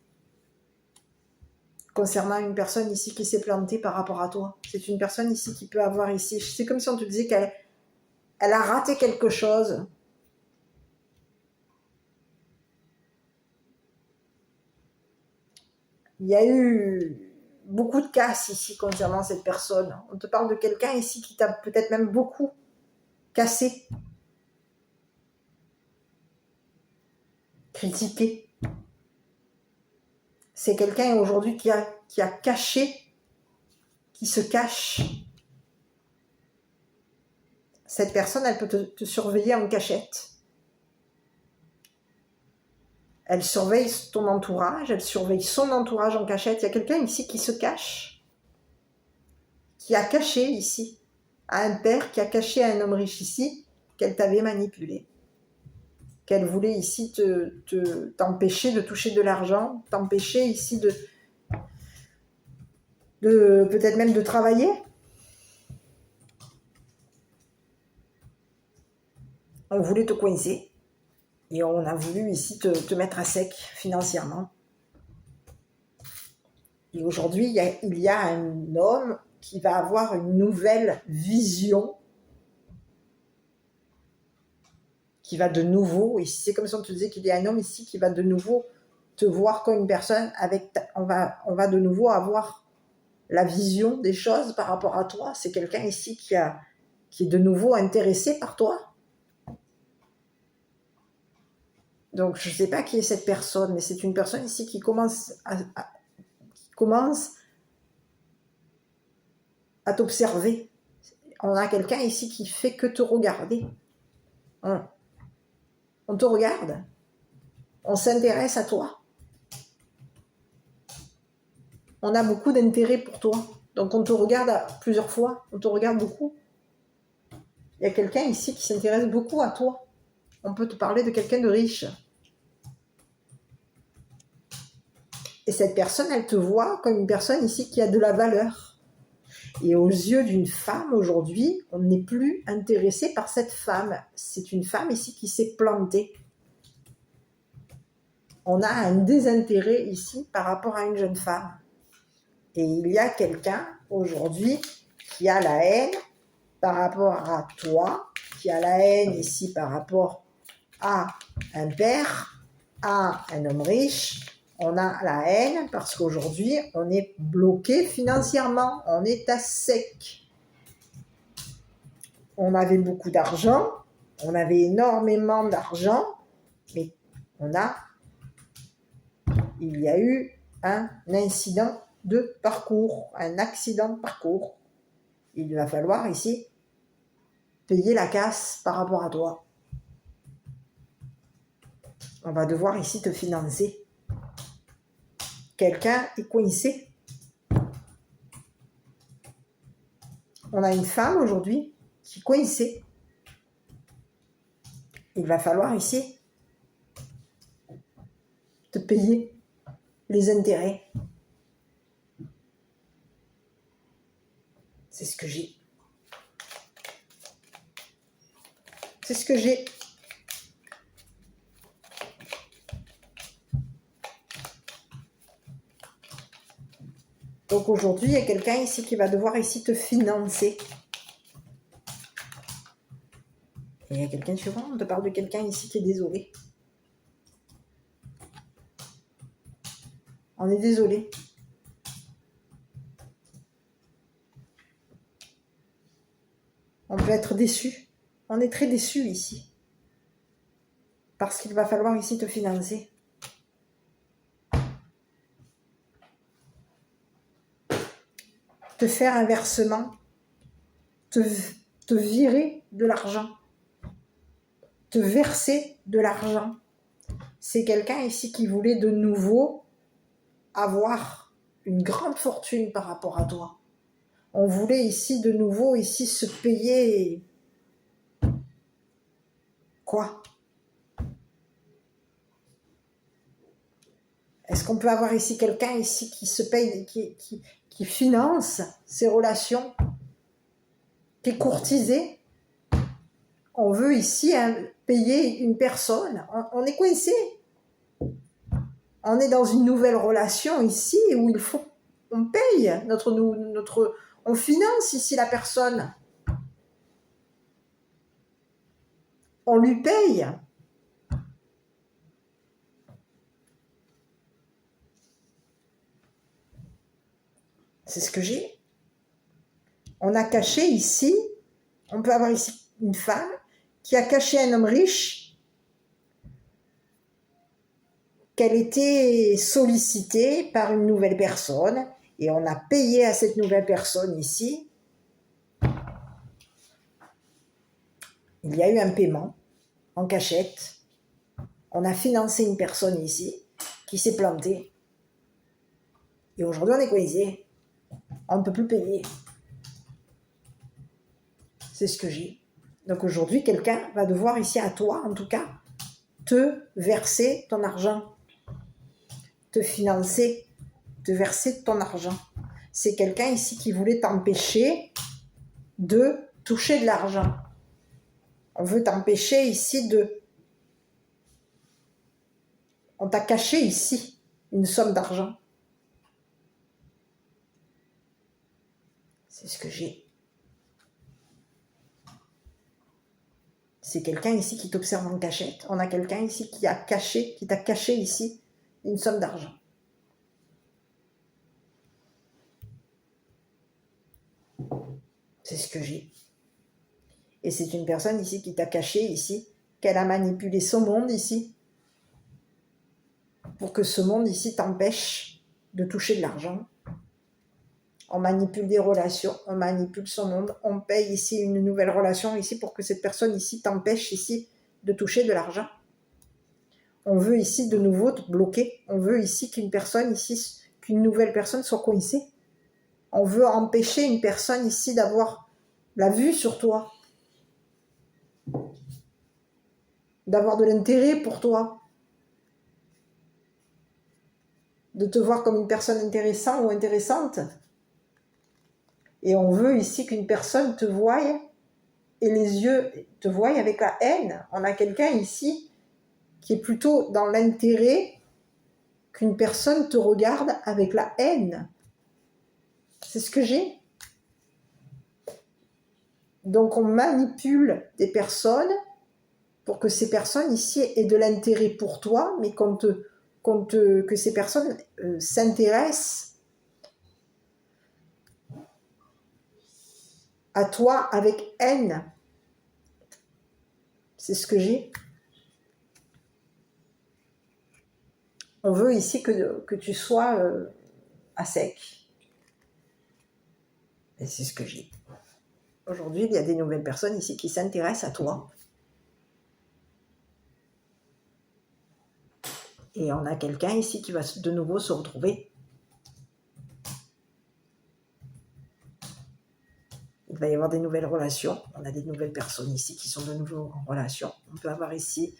Concernant une personne ici qui s'est plantée par rapport à toi. C'est une personne ici qui peut avoir ici... C'est comme si on te disait qu'elle a raté quelque chose. Il y a eu beaucoup de casse ici concernant cette personne. On te parle de quelqu'un ici qui t'a peut-être même beaucoup cassé. Critiqué. C'est quelqu'un aujourd'hui qui a caché, qui se cache. Cette personne, elle peut te surveiller en cachette. Elle surveille ton entourage, elle surveille son entourage en cachette. Il y a quelqu'un ici qui se cache, qui a caché ici, à un père qui a caché à un homme riche ici, qu'elle t'avait manipulé. Qu'elle voulait ici t'empêcher de toucher de l'argent, t'empêcher ici de peut-être même de travailler. On voulait te coincer et on a voulu ici te mettre à sec financièrement. Et aujourd'hui, il y a un homme qui va avoir une nouvelle vision, qui va de nouveau, ici c'est comme si on te disait qu'il y a un homme ici qui va de nouveau te voir comme une personne on va de nouveau avoir la vision des choses par rapport à toi. C'est quelqu'un ici qui est de nouveau intéressé par toi. Donc je ne sais pas qui est cette personne, mais c'est une personne ici qui commence à t'observer. On a quelqu'un ici qui fait que te regarder. On te regarde. On s'intéresse à toi. On a beaucoup d'intérêt pour toi. Donc on te regarde plusieurs fois. On te regarde beaucoup. Il y a quelqu'un ici qui s'intéresse beaucoup à toi. On peut te parler de quelqu'un de riche. Et cette personne, elle te voit comme une personne ici qui a de la valeur. Et aux yeux d'une femme aujourd'hui, on n'est plus intéressé par cette femme. C'est une femme ici qui s'est plantée. On a un désintérêt ici par rapport à une jeune femme. Et il y a quelqu'un aujourd'hui qui a la haine par rapport à toi, qui a la haine ici par rapport à un père, à un homme riche. On a la haine parce qu'aujourd'hui, on est bloqué financièrement, on est à sec. On avait beaucoup d'argent, on avait énormément d'argent, mais il y a eu un incident de parcours, un accident de parcours. Il va falloir ici payer la casse par rapport à toi. On va devoir ici te financer. Quelqu'un est coincé. On a une femme aujourd'hui qui est coincée. Il va falloir ici te payer les intérêts. C'est ce que j'ai. C'est ce que j'ai. Donc aujourd'hui, il y a quelqu'un ici qui va devoir ici te financer. Et il y a quelqu'un, tu vois, on te parle de quelqu'un ici qui est désolé. On est désolé. On peut être déçu. On est très déçu ici. Parce qu'il va falloir ici te financer. Te faire un versement. Te virer de l'argent. Te verser de l'argent. C'est quelqu'un ici qui voulait de nouveau avoir une grande fortune par rapport à toi. On voulait ici de nouveau ici se payer quoi? Est-ce qu'on peut avoir ici quelqu'un ici qui se paye, qui finance ses relations, qui est courtisé? On veut ici payer une personne. On est coincé. On est dans une nouvelle relation ici où il faut on paye on finance ici la personne. On lui paye. C'est ce que j'ai. On a caché ici, on peut avoir ici une femme qui a caché un homme riche, qu'elle était sollicitée par une nouvelle personne, et on a payé à cette nouvelle personne ici. Il y a eu un paiement en cachette. On a financé une personne ici qui s'est plantée. Et aujourd'hui, on est coincé. On ne peut plus payer. C'est ce que j'ai. Donc aujourd'hui, quelqu'un va devoir ici à toi, en tout cas, te verser ton argent. Te financer, te verser ton argent. C'est quelqu'un ici qui voulait t'empêcher de toucher de l'argent. On veut t'empêcher ici On t'a caché ici une somme d'argent. C'est ce que j'ai. C'est quelqu'un ici qui t'observe en cachette. On a quelqu'un ici qui t'a caché ici une somme d'argent. C'est ce que j'ai. Et c'est une personne ici qui t'a caché ici, qu'elle a manipulé son monde ici, pour que ce monde ici t'empêche de toucher de l'argent. On manipule des relations, on manipule son monde, on paye ici une nouvelle relation ici pour que cette personne ici t'empêche ici de toucher de l'argent. On veut ici de nouveau te bloquer, on veut ici qu'une nouvelle personne soit coincée. On veut empêcher une personne ici d'avoir la vue sur toi, d'avoir de l'intérêt pour toi, de te voir comme une personne intéressante ou intéressante. Et on veut ici qu'une personne te voie et les yeux te voient avec la haine. On a quelqu'un ici qui est plutôt dans l'intérêt qu'une personne te regarde avec la haine. C'est ce que j'ai. Donc on manipule des personnes pour que ces personnes ici aient de l'intérêt pour toi, mais que ces personnes s'intéressent à toi avec haine. C'est ce que j'ai. On veut ici que tu sois à sec. Et c'est ce que j'ai. Aujourd'hui, il y a des nouvelles personnes ici qui s'intéressent à toi. Et on a quelqu'un ici qui va de nouveau se retrouver. Il va y avoir des nouvelles relations. On a des nouvelles personnes ici qui sont de nouveau en relation. On peut avoir ici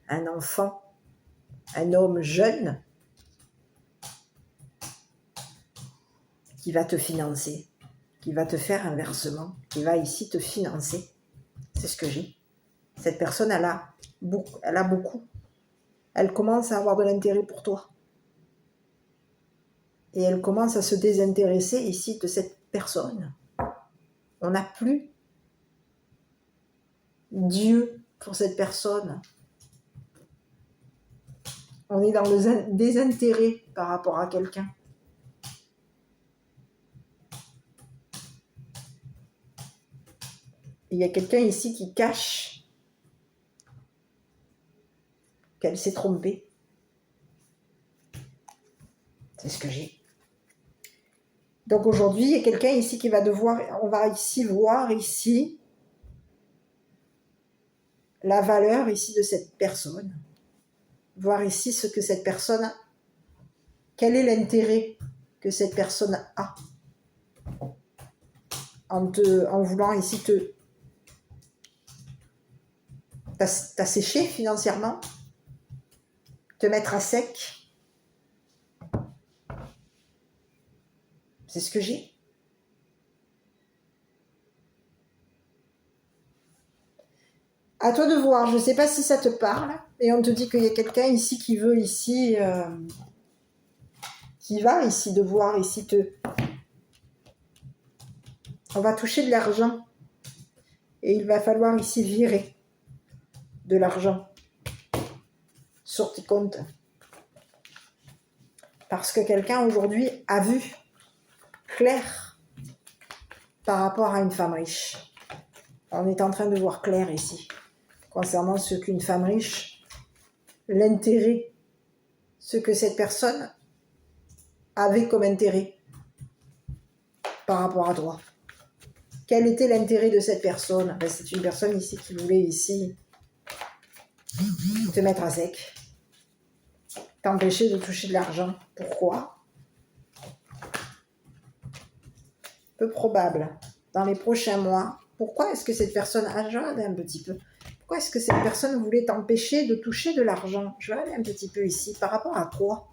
un enfant, un homme jeune qui va te financer, qui va te faire un versement, qui va ici te financer. C'est ce que j'ai. Cette personne, elle a beaucoup. Elle commence à avoir de l'intérêt pour toi. Et elle commence à se désintéresser ici de cette personne. On n'a plus Dieu pour cette personne. On est dans le désintérêt par rapport à quelqu'un. Il y a quelqu'un ici qui cache qu'elle s'est trompée. C'est ce que j'ai. Donc aujourd'hui, il y a quelqu'un ici qui va devoir, on va ici voir ici la valeur ici de cette personne. Voir ici ce que cette personne a. Quel est l'intérêt que cette personne a en voulant ici t'assécher financièrement, te mettre à sec. C'est ce que j'ai. À toi de voir, je ne sais pas si ça te parle, et on te dit qu'il y a quelqu'un ici qui veut ici, qui va ici devoir ici on va toucher de l'argent, et il va falloir ici virer de l'argent sur tes comptes. Parce que quelqu'un aujourd'hui a vu clair par rapport à une femme riche. On est en train de voir clair ici, concernant ce qu'une femme riche, l'intérêt, ce que cette personne avait comme intérêt par rapport à toi. Quel était l'intérêt de cette personne? C'est une personne ici qui voulait ici te mettre à sec, t'empêcher de toucher de l'argent. Pourquoi? Peu probable. Dans les prochains mois, pourquoi est-ce que cette personne... je vais regarder un petit peu. Pourquoi est-ce que cette personne voulait t'empêcher de toucher de l'argent? Je vais aller un petit peu ici. Par rapport à quoi?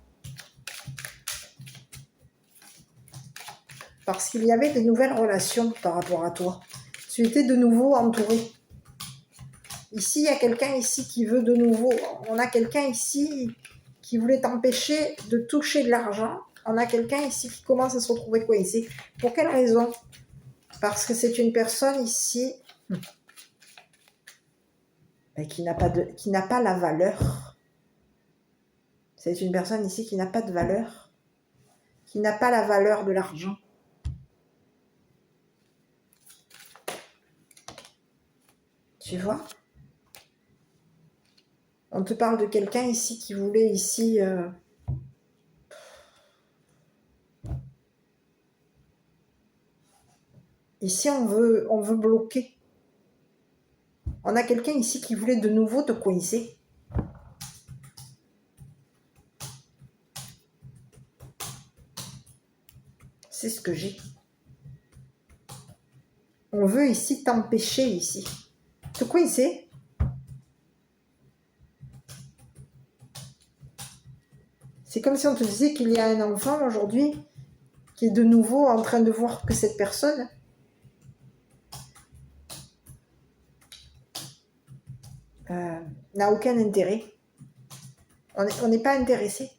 Parce qu'il y avait des nouvelles relations par rapport à toi. Tu étais de nouveau entouré. Ici, il y a quelqu'un ici qui veut de nouveau... On a quelqu'un ici qui voulait t'empêcher de toucher de l'argent. On a quelqu'un ici qui commence à se retrouver coincé. Pour quelle raison? Parce que c'est une personne ici qui n'a pas la valeur. C'est une personne ici qui n'a pas de valeur. Qui n'a pas la valeur de l'argent. Tu vois? On te parle de quelqu'un ici qui voulait ici... Ici, on veut bloquer. On a quelqu'un ici qui voulait de nouveau te coincer. C'est ce que j'ai. On veut ici t'empêcher ici. Te coincer. C'est comme si on te disait qu'il y a un enfant aujourd'hui qui est de nouveau en train de voir que cette personne n'a aucun intérêt. On n'est pas intéressé.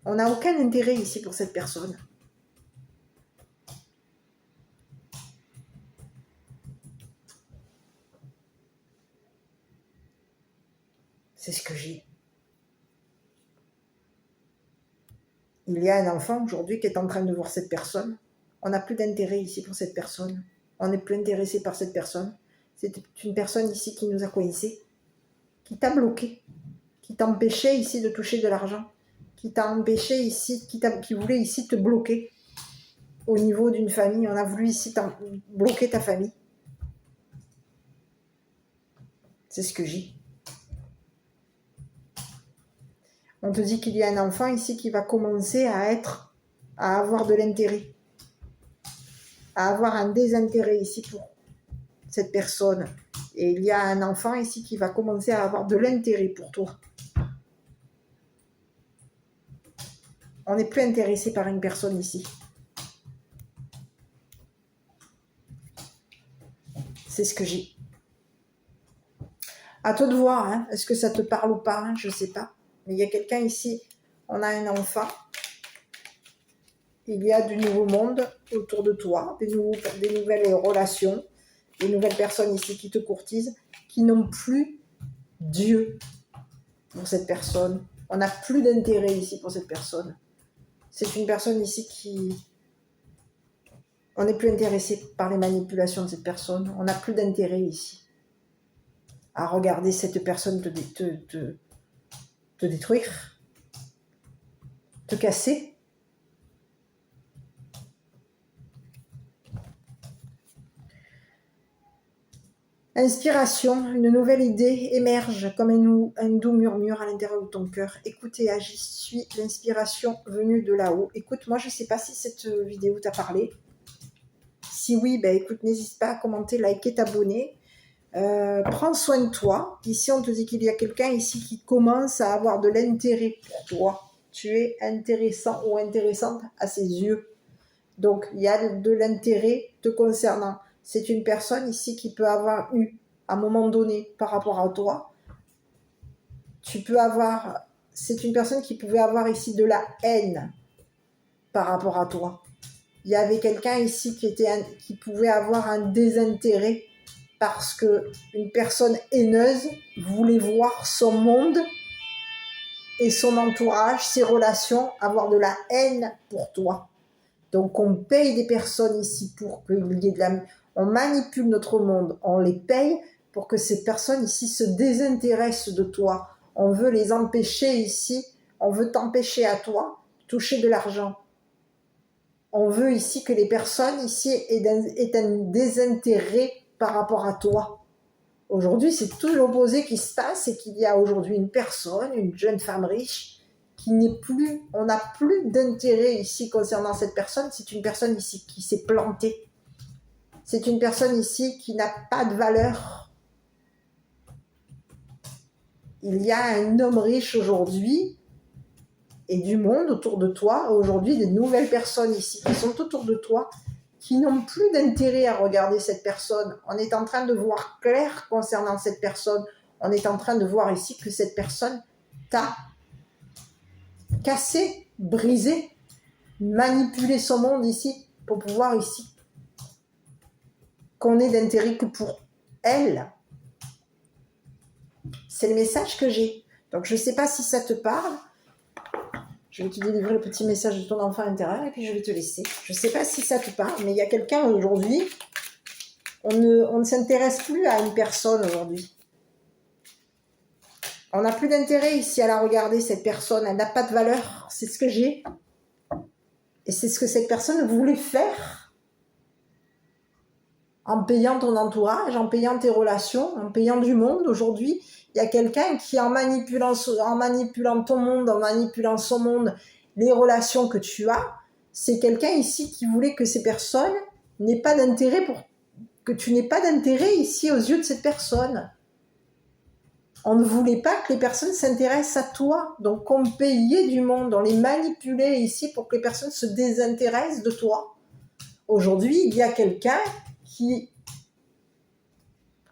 On n'a aucun intérêt ici pour cette personne. C'est ce que j'ai. Il y a un enfant aujourd'hui qui est en train de voir cette personne. On n'a plus d'intérêt ici pour cette personne. On n'est plus intéressé par cette personne. C'est une personne ici qui nous a coincés, qui t'a bloqué, qui t'empêchait ici de toucher de l'argent, qui t'a empêché ici, qui voulait ici te bloquer au niveau d'une famille. On a voulu ici bloquer ta famille. C'est ce que j'ai. On te dit qu'il y a un enfant ici qui va commencer à avoir de l'intérêt, à avoir un désintérêt ici pour cette personne. Et il y a un enfant ici qui va commencer à avoir de l'intérêt pour toi. On n'est plus intéressé par une personne ici. C'est ce que j'ai. À toi de voir, hein. Est-ce que ça te parle ou pas, hein, je ne sais pas. Mais il y a quelqu'un ici, on a un enfant. Il y a du nouveau monde autour de toi, des nouvelles relations, des nouvelles personnes ici qui te courtisent, qui n'ont plus Dieu pour cette personne. On n'a plus d'intérêt ici pour cette personne. C'est une personne ici qui... On n'est plus intéressé par les manipulations de cette personne. On n'a plus d'intérêt ici à regarder cette personne te détruire, te casser. Inspiration, une nouvelle idée émerge comme un doux murmure à l'intérieur de ton cœur. Écoute et agis, suis l'inspiration venue de là-haut. Écoute, moi je ne sais pas si cette vidéo t'a parlé. Si oui, ben écoute, n'hésite pas à commenter, liker, t'abonner. Prends soin de toi. Ici, on te dit qu'il y a quelqu'un ici qui commence à avoir de l'intérêt pour toi. Tu es intéressant ou intéressante à ses yeux. Donc, il y a de l'intérêt te concernant. C'est une personne ici qui peut avoir eu, à un moment donné, par rapport à toi, c'est une personne qui pouvait avoir ici de la haine par rapport à toi. Il y avait quelqu'un ici qui pouvait avoir un désintérêt parce qu'une personne haineuse voulait voir son monde et son entourage, ses relations, avoir de la haine pour toi. Donc on paye des personnes ici pour qu'il y ait de la... On manipule notre monde, on les paye pour que ces personnes ici se désintéressent de toi. On veut les empêcher ici, on veut t'empêcher à toi de toucher de l'argent. On veut ici que les personnes ici aient un désintérêt par rapport à toi. Aujourd'hui, c'est tout l'opposé qui se passe, c'est qu'il y a aujourd'hui une personne, une jeune femme riche, on n'a plus d'intérêt ici concernant cette personne. C'est une personne ici qui s'est plantée. C'est une personne ici qui n'a pas de valeur. Il y a un homme riche aujourd'hui et du monde autour de toi. Aujourd'hui, des nouvelles personnes ici qui sont autour de toi, qui n'ont plus d'intérêt à regarder cette personne. On est en train de voir clair concernant cette personne. On est en train de voir ici que cette personne t'a cassé, brisé, manipulé son monde ici pour pouvoir ici qu'on ait d'intérêt que pour elle. C'est le message que j'ai. Donc je ne sais pas si ça te parle. Je vais te délivrer le petit message de ton enfant intérieur et puis je vais te laisser. Je ne sais pas si ça te parle, mais il y a quelqu'un aujourd'hui, on ne s'intéresse plus à une personne aujourd'hui. On n'a plus d'intérêt ici à la regarder, cette personne. Elle n'a pas de valeur. C'est ce que j'ai. Et c'est ce que cette personne voulait faire. En payant ton entourage, en payant tes relations, en payant du monde. Aujourd'hui, il y a quelqu'un qui, en manipulant ton monde, en manipulant son monde, les relations que tu as, c'est quelqu'un ici qui voulait que ces personnes n'aient pas d'intérêt que tu n'aies pas d'intérêt ici aux yeux de cette personne. On ne voulait pas que les personnes s'intéressent à toi. Donc, on payait du monde, on les manipulait ici pour que les personnes se désintéressent de toi. Aujourd'hui, il y a quelqu'un qui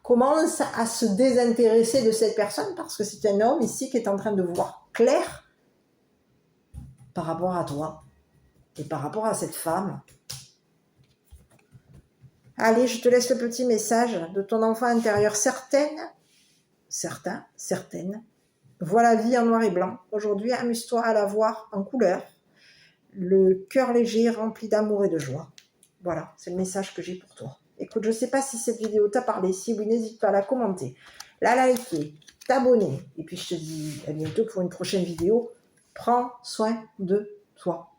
commence à se désintéresser de cette personne parce que c'est un homme ici qui est en train de voir clair par rapport à toi et par rapport à cette femme. Allez, je te laisse le petit message de ton enfant intérieur. Certaines Vois la vie en noir et blanc. Aujourd'hui, amuse-toi à la voir en couleur. Le cœur léger, rempli d'amour et de joie. Voilà, c'est le message que j'ai pour toi. Écoute, je ne sais pas si cette vidéo t'a parlé. Si oui, n'hésite pas à la commenter, la liker, t'abonner. Et puis, je te dis à bientôt pour une prochaine vidéo. Prends soin de toi.